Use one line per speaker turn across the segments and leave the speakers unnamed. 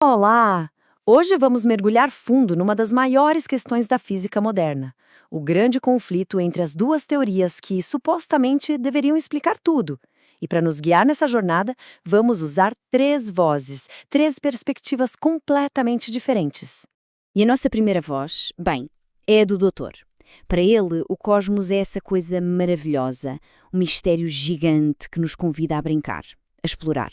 Olá! Hoje vamos mergulhar fundo numa das maiores questões da física moderna, o grande conflito entre as duas teorias que supostamente deveriam explicar tudo. E para nos guiar nessa jornada, vamos usar três vozes, três perspectivas completamente diferentes.
E a nossa primeira voz, bem, é a do doutor. Para ele, o cosmos é essa coisa maravilhosa, um mistério gigante que nos convida a brincar, a explorar.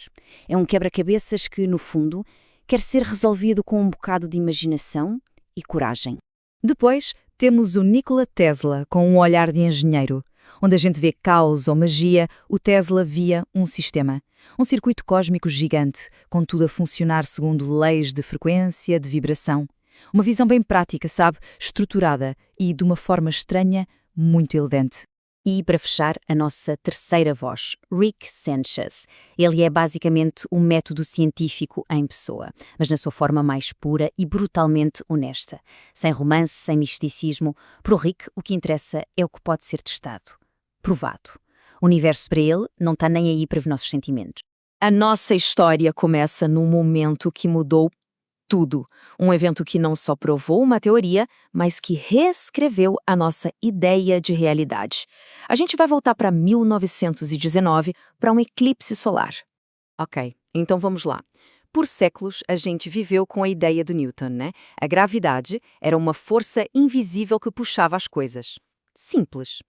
É um quebra-cabeças que, no fundo, quer ser resolvido com um bocado de imaginação e coragem.
Depois, temos o Nikola Tesla com um olhar de engenheiro. Onde a gente vê caos ou magia, o Tesla via um sistema. Um circuito cósmico gigante, com tudo a funcionar segundo leis de frequência, de vibração. Uma visão bem prática, sabe? Estruturada e, de uma forma estranha, muito elegante.
E, para fechar, a nossa terceira voz, Rick Sanchez. Ele é basicamente o método científico em pessoa, mas na sua forma mais pura e brutalmente honesta. Sem romance, sem misticismo. Para o Rick, o que interessa é o que pode ser testado, provado. O universo para ele não está nem aí para os nossos sentimentos.
A nossa história começa num momento que mudou tudo. Um evento que não só provou uma teoria, mas que reescreveu a nossa ideia de realidade. A gente vai voltar para 1919, para um eclipse solar. Ok, então vamos lá. Por séculos, a gente viveu com a ideia do Newton, né? A gravidade era uma força invisível que puxava as coisas. Simples.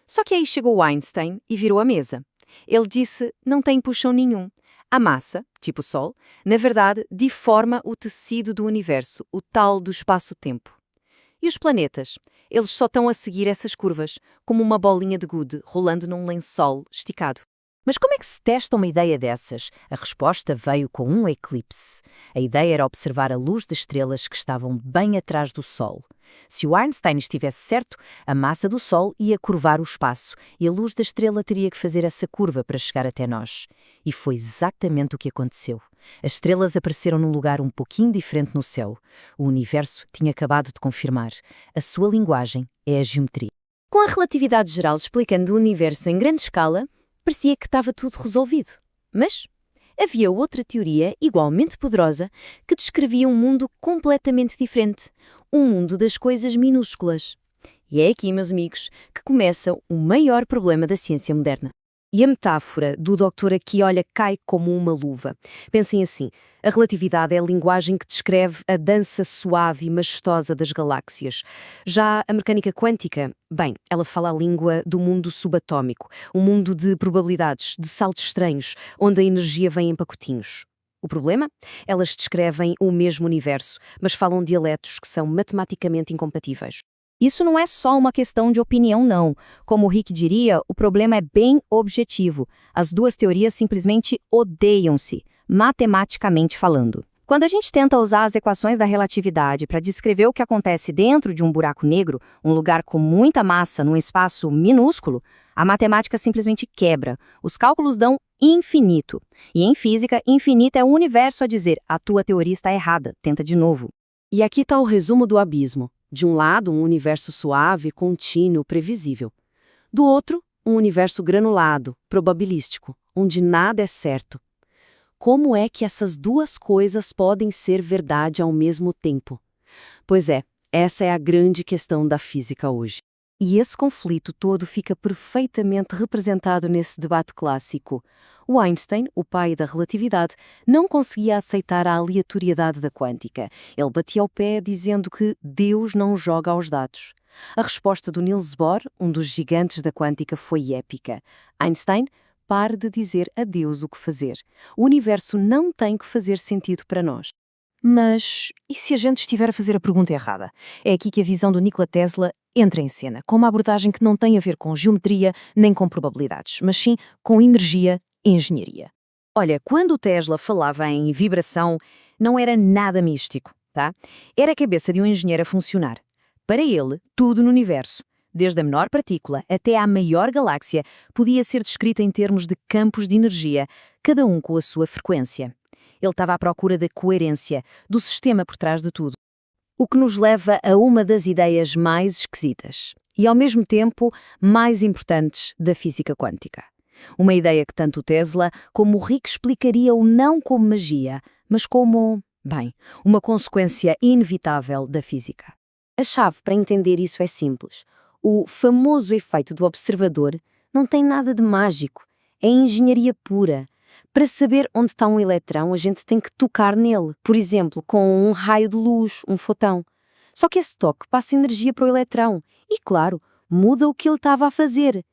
Só que aí chegou Einstein e virou a mesa. Ele disse, não tem puxão nenhum. A massa, tipo o Sol, na verdade, deforma o tecido do universo, o tal do espaço-tempo. E os planetas? Eles só estão a seguir essas curvas, como uma bolinha de gude rolando num lençol esticado. Mas como é que se testa uma ideia dessas? A resposta veio com um eclipse. A ideia era observar a luz das estrelas que estavam bem atrás do Sol. Se o Einstein estivesse certo, a massa do Sol ia curvar o espaço e a luz da estrela teria que fazer essa curva para chegar até nós. E foi exatamente o que aconteceu. As estrelas apareceram num lugar um pouquinho diferente no céu. O universo tinha acabado de confirmar. A sua linguagem é a geometria.
Com a relatividade geral explicando o universo em grande escala, parecia que estava tudo resolvido. Mas havia outra teoria, igualmente poderosa, que descrevia um mundo completamente diferente. Um mundo das coisas minúsculas. E é aqui, meus amigos, que começa o maior problema da ciência moderna.
E a metáfora do doutor aqui, olha, cai como uma luva. Pensem assim, a relatividade é a linguagem que descreve a dança suave e majestosa das galáxias. Já a mecânica quântica, bem, ela fala a língua do mundo subatômico, um mundo de probabilidades, de saltos estranhos, onde a energia vem em pacotinhos. O problema? Elas descrevem o mesmo universo, mas falam dialetos que são matematicamente incompatíveis.
Isso não é só uma questão de opinião, não. Como o Rick diria, o problema é bem objetivo. As duas teorias simplesmente odeiam-se, matematicamente falando. Quando a gente tenta usar as equações da relatividade para descrever o que acontece dentro de um buraco negro, um lugar com muita massa num espaço minúsculo, a matemática simplesmente quebra. Os cálculos dão infinito. E em física, infinito é o universo a dizer, a tua teoria está errada, tenta de novo.
E aqui está o resumo do abismo. De um lado, um universo suave, contínuo, previsível. Do outro, um universo granulado, probabilístico, onde nada é certo. Como é que essas duas coisas podem ser verdade ao mesmo tempo? Pois é, essa é a grande questão da física hoje. E esse conflito todo fica perfeitamente representado nesse debate clássico. O Einstein, o pai da relatividade, não conseguia aceitar a aleatoriedade da quântica. Ele batia o pé dizendo que Deus não joga aos dados. A resposta do Niels Bohr, um dos gigantes da quântica, foi épica. Einstein, pare de dizer a Deus o que fazer. O universo não tem que fazer sentido para nós. Mas e se a gente estiver a fazer a pergunta errada? É aqui que a visão do Nikola Tesla entra em cena, com uma abordagem que não tem a ver com geometria nem com probabilidades, mas sim com energia e engenharia. Olha, quando o Tesla falava em vibração, não era nada místico, tá? Era a cabeça de um engenheiro a funcionar. Para ele, tudo no universo, desde a menor partícula até à maior galáxia, podia ser descrita em termos de campos de energia, cada um com a sua frequência. Ele estava à procura da coerência, do sistema por trás de tudo. O que nos leva a uma das ideias mais esquisitas e, ao mesmo tempo, mais importantes da física quântica. Uma ideia que tanto o Tesla como o Rick explicariam não como magia, mas como
Bem, uma consequência inevitável da física.
A chave para entender isso é simples. O famoso efeito do observador não tem nada de mágico. É engenharia pura. Para saber onde está um eletrão, a gente tem que tocar nele, por exemplo, com um raio de luz, um fotão. Só que esse toque passa energia para o eletrão e, claro, muda o que ele estava a fazer.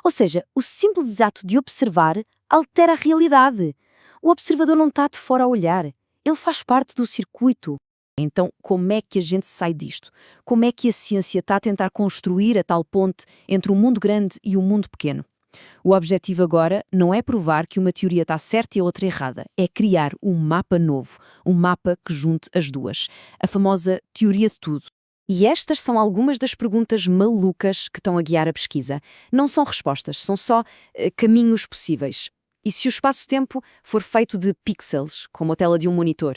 Ou seja, o simples ato de observar altera a realidade. O observador não está de fora a olhar. Ele faz parte do circuito.
Então, como é que a gente sai disto? Como é que a ciência está a tentar construir a tal ponte entre o mundo grande e o mundo pequeno? O objetivo agora não é provar que uma teoria está certa e a outra errada, é criar um mapa novo, um mapa que junte as duas, a famosa teoria de tudo. E estas são algumas das perguntas malucas que estão a guiar a pesquisa. Não são respostas, são só caminhos possíveis. E se o espaço-tempo for feito de pixels, como a tela de um monitor?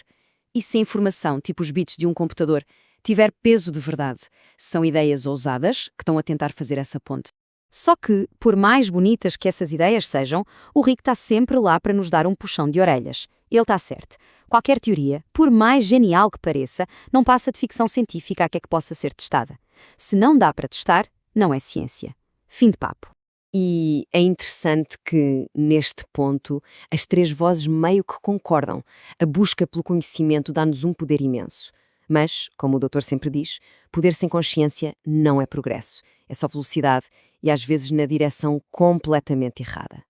E se a informação, tipo os bits de um computador, tiver peso de verdade? São ideias ousadas que estão a tentar fazer essa ponte.
Só que, por mais bonitas que essas ideias sejam, o Rick está sempre lá para nos dar um puxão de orelhas. Ele está certo. Qualquer teoria, por mais genial que pareça, não passa de ficção científica a que possa ser testada. Se não dá para testar, não é ciência. Fim de papo.
E é interessante que, neste ponto, as três vozes meio que concordam. A busca pelo conhecimento dá-nos um poder imenso. Mas, como o doutor sempre diz, poder sem consciência não é progresso. É só velocidade e às vezes na direção completamente errada.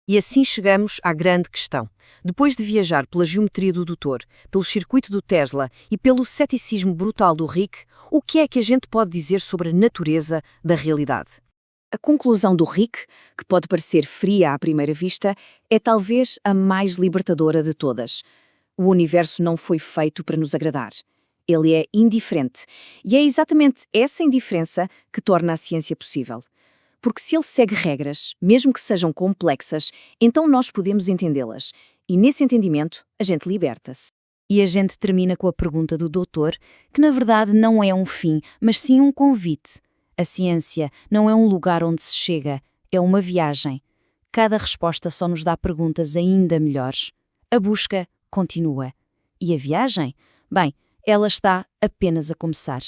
E assim chegamos à grande questão. Depois de viajar pela geometria do doutor, pelo circuito do Tesla e pelo ceticismo brutal do Rick, o que é que a gente pode dizer sobre a natureza da realidade?
A conclusão do Rick, que pode parecer fria à primeira vista, é talvez a mais libertadora de todas. O universo não foi feito para nos agradar. Ele é indiferente. E é exatamente essa indiferença que torna a ciência possível. Porque se ele segue regras, mesmo que sejam complexas, então nós podemos entendê-las. E nesse entendimento, a gente liberta-se.
E a gente termina com a pergunta do doutor, que na verdade não é um fim, mas sim um convite. A ciência não é um lugar onde se chega, é uma viagem. Cada resposta só nos dá perguntas ainda melhores. A busca continua. E a viagem? Bem, ela está apenas a começar.